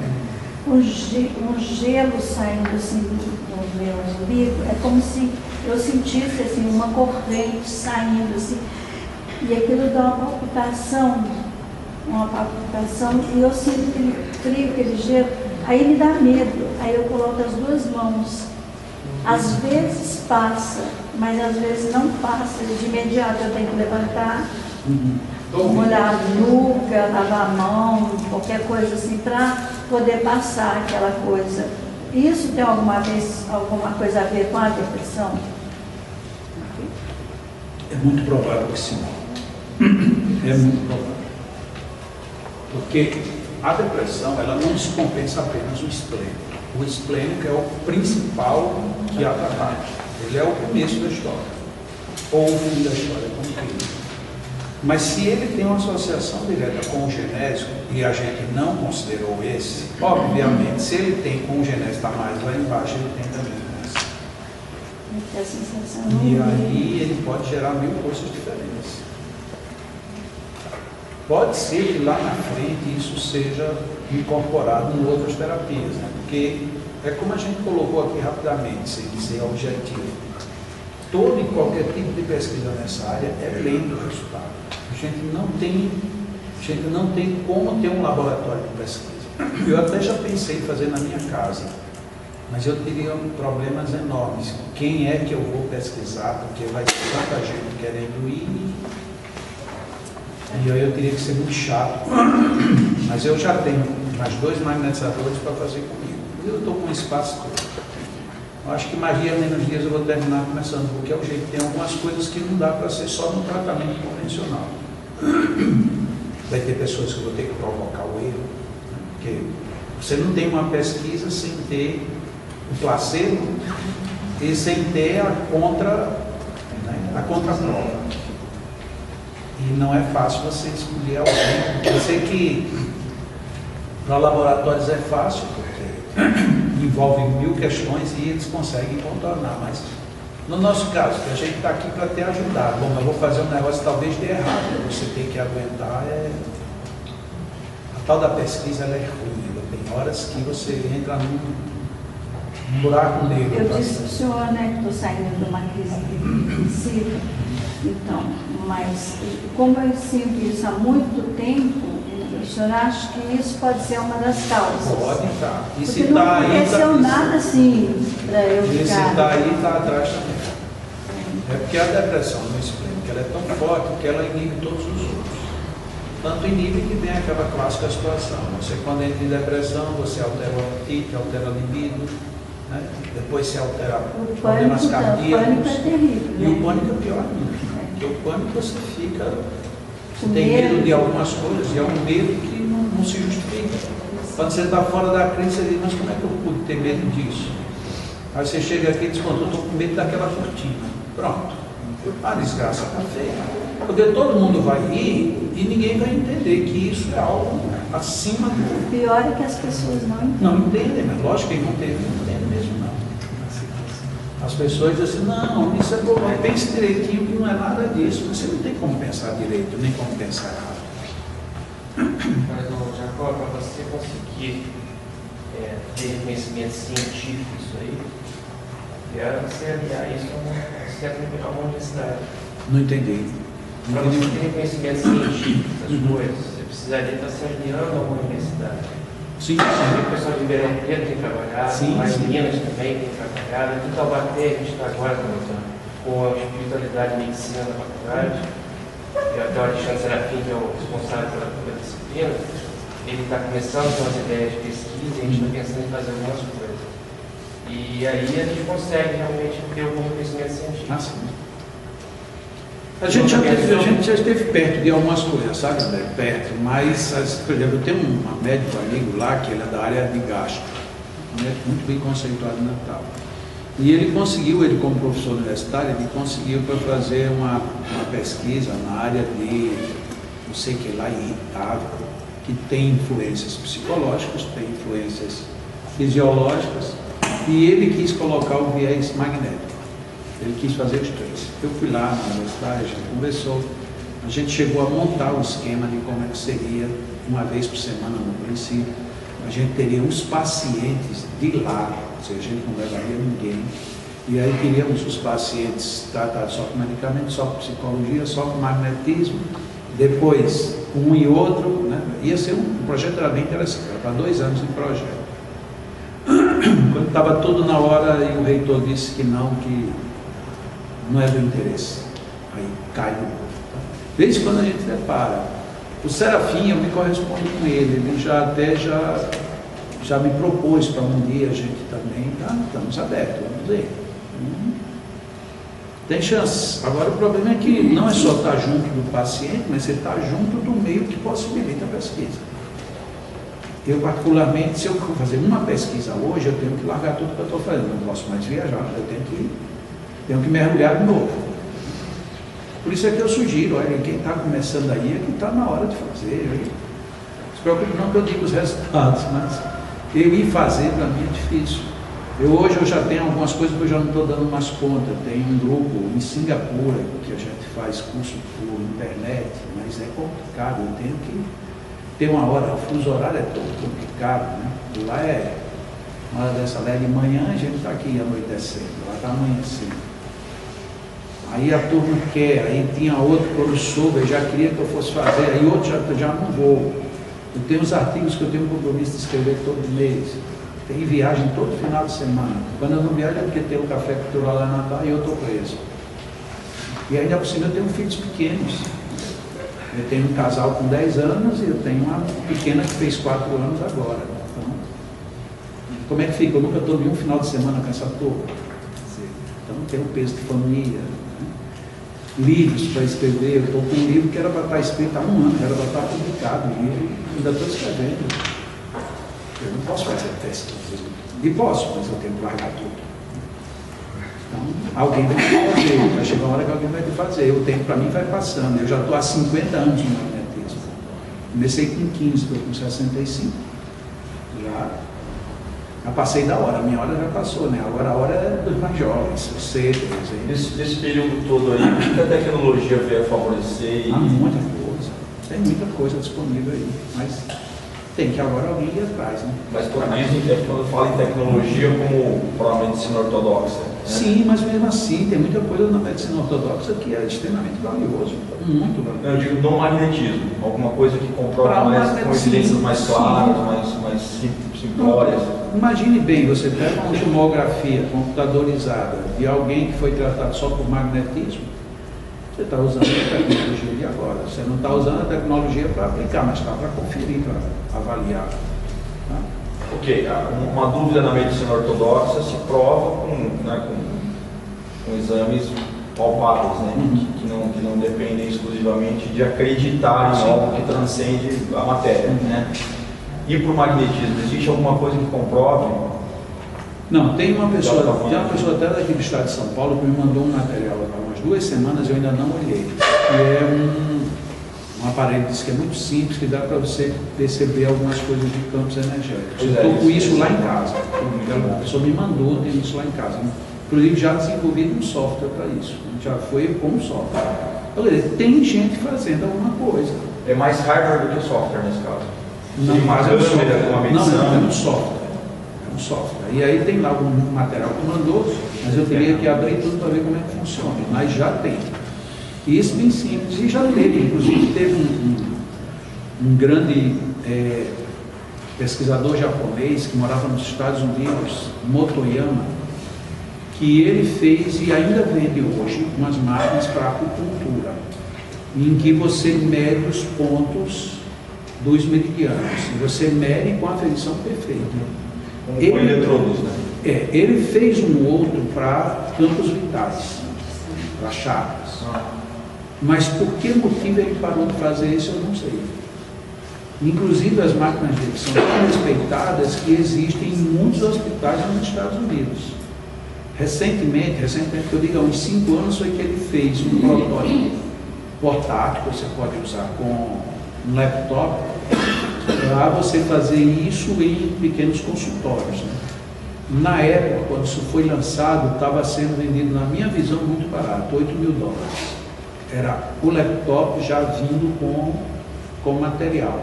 um gelo saindo assim do meu umbigo, é como se eu sentisse assim, uma corrente saindo assim. E aquilo dá uma palpitação, e eu sinto aquele frio, aquele gelo, aí me dá medo, aí eu coloco as duas mãos. Às vezes passa, mas às vezes não passa, de imediato eu tenho que levantar, Bom, molhar a nuca, lavar a mão, qualquer coisa assim, para poder passar aquela coisa. Isso tem alguma coisa a ver com a depressão? é muito provável que sim. É muito provável. Porque a depressão, ela não descompensa apenas o esplênico. O esplênico é o principal que atrapalha. Ele é o começo da história, ou o fim da história, como queira. Mas se ele tem uma associação direta com o genésico, e a gente não considerou esse, obviamente, se ele tem com o genésico está mais lá embaixo, ele tem também essa. A sensação E aí ele pode gerar 1000 coisas diferentes. Pode ser que lá na frente isso seja incorporado em outras terapias, né? Porque é como a gente colocou aqui rapidamente, sem dizer objetivo. Todo e qualquer tipo de pesquisa nessa área é lento o resultado. A gente não tem como ter um laboratório de pesquisa. Eu até já pensei em fazer na minha casa, mas eu teria problemas enormes. Quem é que eu vou pesquisar? Porque vai ter tanta gente querendo ir. E aí eu teria que ser muito chato. Mas eu já tenho mais 2 magnetizadores para fazer comigo. Eu estou com um espaço todo. Eu acho que mais dia menos dias eu vou terminar começando, porque é o jeito. Tem algumas coisas que não dá para ser só no tratamento convencional. Vai ter pessoas que eu vou ter que provocar o erro. Né? Porque você não tem uma pesquisa sem ter o placebo e sem ter a contraprova. E não é fácil você escolher alguém. Eu sei que para laboratórios é fácil, porque envolve 1000 questões e eles conseguem contornar, mas no nosso caso, que a gente está aqui para te ajudar. Bom, eu vou fazer um negócio talvez dê errado, você tem que aguentar. A tal da pesquisa ela é ruim, ela tem horas que você entra num buraco negro. Eu disse para o senhor, né, que estou saindo de uma crise depressiva, então, mas como eu sinto isso há muito tempo, o senhor acha que isso pode ser uma das causas? Pode estar. E porque se não está aí, aconteceu nada assim para eu e se ficar. está aí, está atrás também. É porque a depressão no esplênico ela é tão forte que ela inibe todos os outros. Tanto inibe que vem aquela clássica situação. Você, quando entra em depressão, você altera o apetite, altera a libido, né? Depois se altera problemas cardíacos. O pânico é terrível. E Né? o pânico é pior ainda. Porque o pânico você fica. Você Com tem medo. medo de algumas coisas, e é um medo que não se justifica. Quando você está fora da crise, você diz, mas como é que eu pude ter medo disso? Aí você chega aqui e diz, eu estou com medo daquela cortina. Pronto. A desgraça está feia. Porque todo mundo vai ir e ninguém vai entender que isso é algo acima do. O pior é que as pessoas não entendem. Não entendem, mas lógico que quem não teve, não entende mesmo, não. As pessoas dizem assim, não, isso é bom, pense direitinho que não é nada disso. Você não tem como pensar direito, nem como pensar errado. Mas, Jacó, para você conseguir ter reconhecimento científico disso aí, é você aliar isso a uma universidade. Não entendi. Para você ter reconhecimento científico das coisas, você precisaria estar se aliando a uma universidade. Sim, O pessoal de Ribeirão Preto tem trabalhado, Sim, mais sim. Minas também tem trabalhado. Aqui em Taubaté, a gente está agora com a espiritualidade e medicina na faculdade. E até o Alexandre Serafim, que é o responsável pela disciplina, ele está começando com as ideias de pesquisa e a gente está pensando em fazer algumas coisas. E aí a gente consegue realmente ter algum conhecimento científico. Ah, sim. A gente já esteve perto de algumas coisas, sabe, André? Perto, mas, por exemplo, eu tenho um médico amigo lá, que ele é da área de gastro, um médico muito bem conceituado em Natal. E ele conseguiu, ele como professor universitário, ele conseguiu para fazer uma pesquisa na área de, não sei o que lá, irritável, que tem influências psicológicas, tem influências fisiológicas, e ele quis colocar o viés magnético. Ele quis fazer os 3. Eu fui lá na universidade, a gente conversou, a gente chegou a montar o esquema de como é que seria, uma vez por semana no princípio. A gente teria os pacientes de lá, ou seja, a gente não levaria ninguém, e aí teríamos os pacientes tratados só com medicamento, só com psicologia, só com magnetismo, depois um e outro, né? Ia ser um projeto era bem interessante, era para 2 anos de projeto. Quando estava tudo na hora e o reitor disse que não, que não é do interesse. Aí cai no outro. Tá? De vez em quando a gente repara. O Serafim, eu me correspondo com ele já me propôs para um dia a gente também, tá? Estamos abertos, vamos ver. Tem chance. Agora o problema é que não é só estar junto do paciente, mas você está junto do meio que possibilita a pesquisa. Eu particularmente, se eu for fazer uma pesquisa hoje, eu tenho que largar tudo que eu estou fazendo, não posso mais viajar, eu tenho que mergulhar de novo. Por isso é que eu sugiro, olha, quem está começando aí é que está na hora de fazer. Não se preocupe não que eu digo os resultados, mas eu ir fazer para mim é difícil. Hoje eu já tenho algumas coisas que eu já não estou dando mais conta. Tem um grupo em Singapura que a gente faz curso por internet, mas é complicado, eu tenho que ter uma hora, o fuso horário é todo complicado, né? Lá é uma hora dessa, lá é de manhã, a gente está aqui anoitecendo, lá está amanhecendo. Aí a turma quer, aí tinha outro que eu soube, já queria que eu fosse fazer, aí outro já não vou. Eu tenho os artigos que eu tenho compromisso de escrever todo mês. Tem viagem todo final de semana. Quando eu não viajo é porque tem um café cultural lá na Natal e eu estou preso. E ainda por cima eu tenho filhos pequenos. Eu tenho um casal com 10 anos e eu tenho uma pequena que fez 4 anos agora. Então, como é que fica? Eu nunca estou nenhum final de semana com essa turma. Então tem um peso de família. Livros para escrever, eu estou com um livro que era para estar escrito há 1 ano, era para estar publicado, e ainda estou escrevendo. Eu não posso fazer pesquisa. E posso, mas eu tenho que largar tudo. Então, alguém vai ter que fazer, vai chegar uma hora que alguém vai ter que fazer. O tempo para mim vai passando. Eu já estou há 50 anos no magnetismo. Comecei com 15, estou com 65. Já passei da hora, a minha hora já passou, né? Agora a hora é dos mais jovens, você, por exemplo. Nesse período todo aí, o que a tecnologia veio a favorecer? Há muita coisa, tem muita coisa disponível aí, mas tem que agora alguém ir atrás, né? Mas quando fala em tecnologia como para a medicina ortodoxa? Né? Sim, mas mesmo assim, tem muita coisa na medicina ortodoxa que é extremamente valioso, muito valioso. Eu digo no magnetismo, alguma coisa que comprova mais, com evidências mais claras, mais simplórias. Imagine bem, você pega uma tomografia computadorizada de alguém que foi tratado só por magnetismo, você está usando a tecnologia de agora. Você não está usando a tecnologia para aplicar, mas está para conferir, para avaliar. Tá? Ok, uma dúvida na medicina ortodoxa se prova com exames palpáveis, né? Que não dependem exclusivamente de acreditar em algo que transcende a matéria. Né? E para o magnetismo, existe alguma coisa que comprove? Não, tem uma pessoa até daqui do estado de São Paulo que me mandou um material há umas 2 semanas e eu ainda não olhei. Que é um aparelho que é muito simples, que dá para você perceber algumas coisas de campos energéticos. Eu estou com isso lá em casa. A pessoa me mandou, tem isso lá em casa. Inclusive já desenvolvi um software para isso. Já foi com um software. Tem gente fazendo alguma coisa. É mais hardware do que software nesse caso? Não, mas é um software. É um software. E aí tem lá um material que mandou, mas eu teria que abrir tudo para ver como é que funciona. Mas já tem. E isso bem simples. E já teve, inclusive teve um grande pesquisador japonês que morava nos Estados Unidos, Motoyama, que ele fez e ainda vende hoje umas máquinas para acupuntura, em que você mede os pontos dos meridianos. E você mede com a aferição perfeita. Com eletrodos, né? Ele fez um outro para campos vitais, para chakras. Mas por que motivo ele parou de fazer isso, eu não sei. Inclusive as máquinas dele são tão respeitadas que existem em muitos hospitais nos Estados Unidos. Recentemente que eu digo há uns 5 anos, foi que ele fez um protótipo portátil, que você pode usar com um laptop, para você fazer isso em pequenos consultórios. Né? Na época, quando isso foi lançado, estava sendo vendido, na minha visão, muito barato, $8.000. Era o laptop já vindo com material,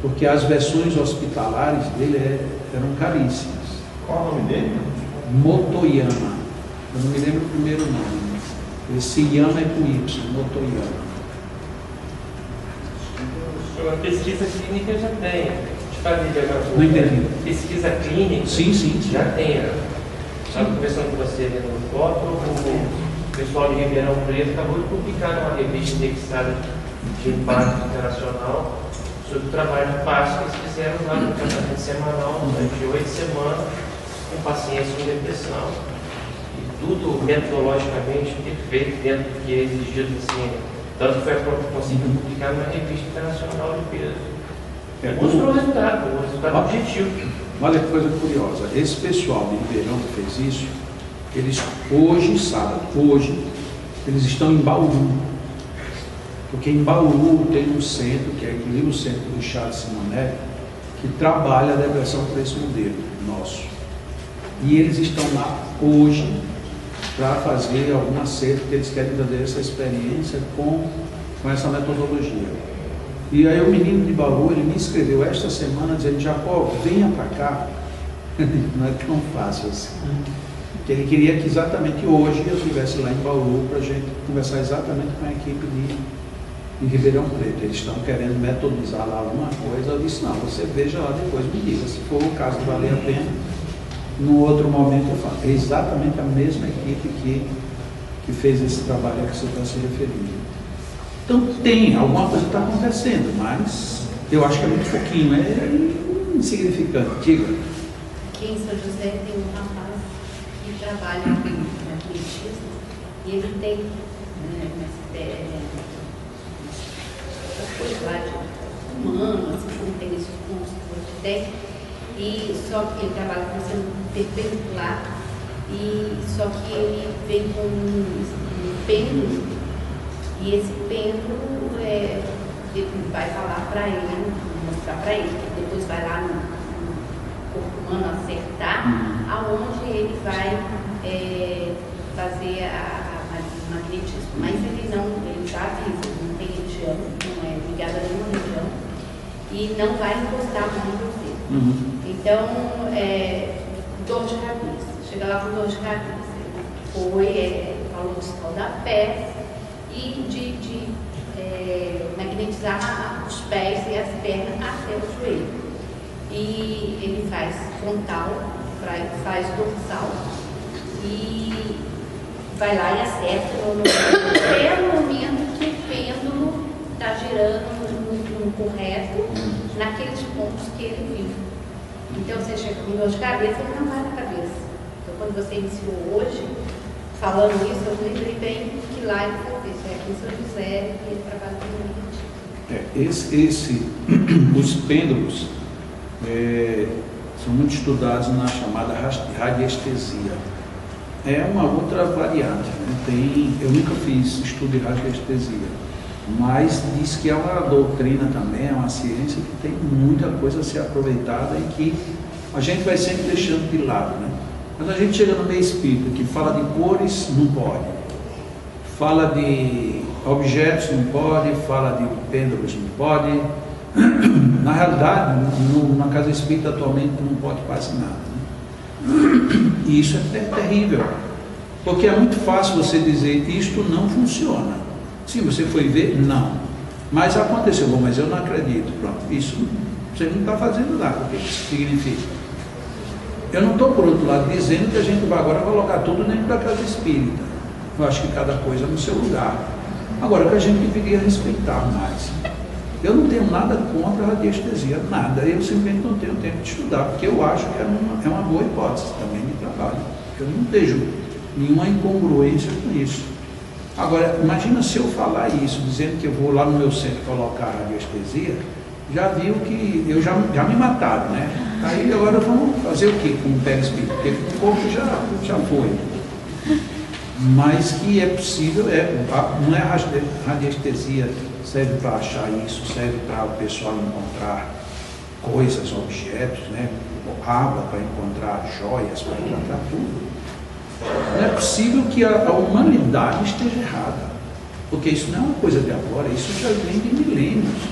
porque as versões hospitalares dele eram caríssimas. Qual é o nome dele? Motoyama. Eu não me lembro o primeiro nome. Esse Yama é com Y, Motoyama. A pesquisa clínica já tem. Não entendi. Pesquisa clínica? Sim. Já tem. Estava conversando com você ali no foto. o pessoal de Ribeirão Preto acabou de publicar numa revista indexada de impacto internacional sobre o trabalho de passe que eles fizeram lá no tratamento semanal, durante 8 semanas, com pacientes com depressão. E tudo metodologicamente perfeito dentro do que é exigido assim. Tanto que foi conseguido publicar numa revista internacional de peso. Mostrou o resultado objetivo. Olha que coisa curiosa, esse pessoal de Ribeirão que fez isso, eles hoje, sábado, eles estão em Bauru. Porque em Bauru tem um centro, que é o centro do Richard Simonelli, que trabalha a depressão por esse modelo nosso. E eles estão lá hoje para fazer algum acerto, porque eles querem fazer essa experiência com essa metodologia. E aí o menino de Bauru, ele me escreveu esta semana dizendo: Jacó, venha para cá. Não é tão fácil assim. Porque ele queria que exatamente hoje eu estivesse lá em Bauru para a gente conversar exatamente com a equipe de Ribeirão Preto. Eles estão querendo metodizar lá alguma coisa. Eu disse: não, você veja lá depois, me diga. Se for o caso de valer a pena, no outro momento eu falo. É exatamente a mesma equipe que fez esse trabalho a que você está se referindo. Então tem, alguma coisa está acontecendo, mas eu acho que é muito pouquinho, é insignificante. Diga. Aqui em São José tem um rapaz que trabalha na atletismo e ele tem as coisas lá de humano, assim como tem esses cursos que você tem, e só que ele trabalha com ensino perpendicular, e só que ele vem com um pêndulo. E esse pêndulo, ele vai falar para ele, mostrar para ele, depois vai lá no corpo humano acertar aonde ele vai fazer a magnetismo. Mas ele já avisa, não tem região, não é ligado a nenhuma região, e não vai encostar muito você. Então, dor de cabeça. Chega lá com dor de cabeça. Ele falou do sol da pé, e de magnetizar os pés e as pernas até o joelho. E ele faz frontal, faz dorsal e vai lá e acerta até o momento que o pêndulo está girando no correto, naqueles pontos que ele viu. Então você chega com dor de cabeça, ele não vai na cabeça. Então quando você iniciou hoje, falando isso, eu lembrei bem que lá ele foi aqui em São José, e ele trabalha com os pêndulos são muito estudados na chamada radiestesia. É uma outra variante, né? Eu nunca fiz estudo de radiestesia, mas diz que é uma doutrina também, é uma ciência que tem muita coisa a ser aproveitada e que a gente vai sempre deixando de lado, né? Quando a gente chega no meio espírita, que fala de cores, não pode. Fala de objetos, não pode. Fala de pêndulos, não pode. Na realidade, na casa espírita atualmente não pode quase nada. Né? E isso é terrível. Porque é muito fácil você dizer, isto não funciona. Se você foi ver, não. Mas aconteceu, bom, mas eu não acredito. Pronto, isso você não está fazendo nada. O que isso significa? Eu não estou, por outro lado, dizendo que a gente vai agora colocar tudo dentro da casa espírita. Eu acho que cada coisa no seu lugar. Agora, que a gente deveria respeitar mais. Eu não tenho nada contra a radiestesia, nada. Eu simplesmente não tenho tempo de estudar, porque eu acho que é uma boa hipótese também de trabalho. Eu não vejo nenhuma incongruência com isso. Agora, imagina se eu falar isso, dizendo que eu vou lá no meu centro colocar a radiestesia, já viu que já me mataram, né? Aí agora vamos fazer o que com o perispírito? Porque o corpo já foi. Mas que é possível, não é a radiestesia serve para achar isso, serve para o pessoal encontrar coisas, objetos, né? Água para encontrar joias, para encontrar tudo. Não é possível que a humanidade esteja errada, porque isso não é uma coisa de agora, isso já vem de milênios.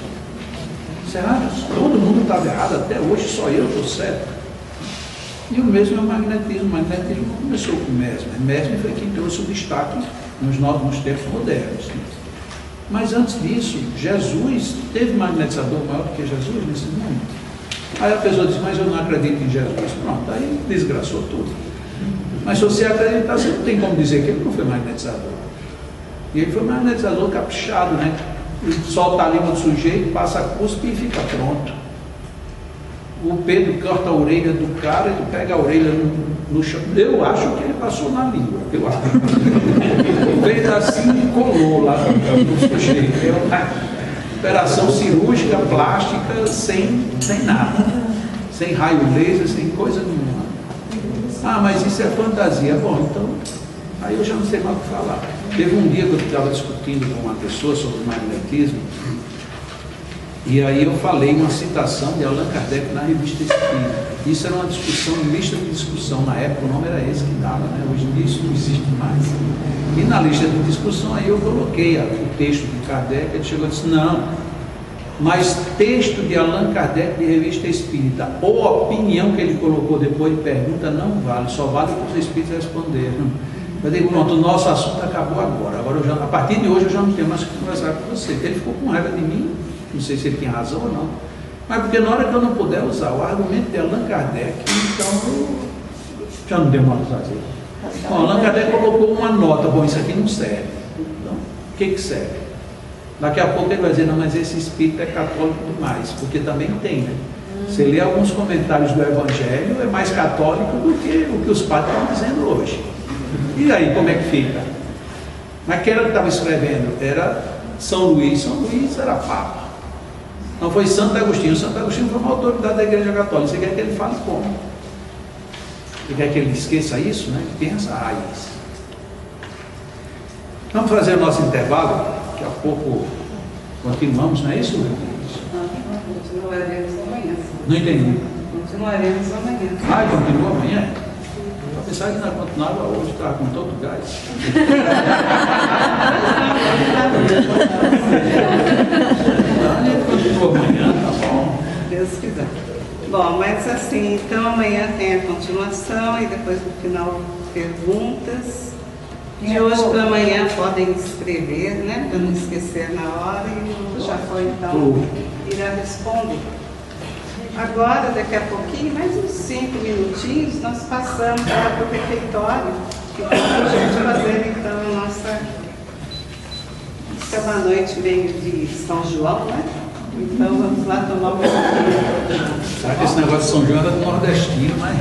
Será que todo mundo estava errado até hoje, só eu estou certo? E o mesmo é o magnetismo. O magnetismo não começou com o Mesmer. Mesmer foi quem trouxe o destaque nos tempos modernos. Mas antes disso, Jesus teve magnetizador maior do que Jesus nesse mundo. Aí a pessoa diz, mas eu não acredito em Jesus. Pronto, aí desgraçou tudo. Mas se você acreditar, você não tem como dizer que ele não foi magnetizador. E ele foi magnetizador caprichado, né? Ele solta a língua do sujeito, passa a cuspe e fica pronto. O Pedro corta a orelha do cara, ele pega a orelha no chão. Eu acho que ele passou na língua, eu acho. Fez assim e colou lá no sujeito. Operação cirúrgica, plástica, sem nada. Sem raio laser, sem coisa nenhuma. Ah, mas isso é fantasia. Bom, então, aí eu já não sei mais o que falar. Teve um dia que eu estava discutindo com uma pessoa sobre o magnetismo, e aí eu falei uma citação de Allan Kardec na revista Espírita. Isso era uma discussão, lista de discussão. Na época o nome era esse que dava, né? Hoje em dia isso não existe mais. E na lista de discussão aí eu coloquei o texto de Kardec. Ele chegou e disse, não, mas texto de Allan Kardec de revista Espírita, ou a opinião que ele colocou depois de pergunta, não vale, só vale o que os Espíritos responderam. Eu digo, pronto, o nosso assunto acabou agora. Agora a partir de hoje eu já não tenho mais o que conversar com você. Ele ficou com raiva de mim, não sei se ele tinha razão ou não, mas porque na hora que eu não puder usar o argumento de Allan Kardec, então já não deu mais a fazer. Bom, Allan Kardec colocou uma nota, bom, isso aqui não serve. Então, o que serve? Daqui a pouco ele vai dizer, não, mas esse espírito é católico demais, porque também tem, né? Você lê alguns comentários do Evangelho, é mais católico do que o que os padres estão dizendo hoje. E aí, como é que fica? Mas quem era que estava escrevendo? Era São Luís. São Luís era Papa. Não foi Santo Agostinho. Santo Agostinho foi uma autoridade da Igreja Católica. Você quer que ele fale como? Você quer que ele esqueça isso, né? Que tem essa raiz. Vamos fazer o nosso intervalo. Daqui a pouco continuamos, não é isso, meu Deus? Continuaremos amanhã. Não entendi. Continuaremos amanhã. Ah, continua amanhã? Eu pensava que nós continuava hoje, estava com todo o gás. Não, a gente continua amanhã, tá bom. Deus quiser. Bom, mas assim, então amanhã tem a continuação e depois no final perguntas. De hoje para amanhã podem escrever, né? Para não esquecer na hora e já foi então irá responder. Agora, daqui a pouquinho, mais uns 5 minutinhos, nós passamos lá para o refeitório, que para a gente fazer então a nossa. Isso é uma noite meio de São João, né? Então vamos lá tomar um pouquinho. Será que esse negócio de São João era do nordestino, mas.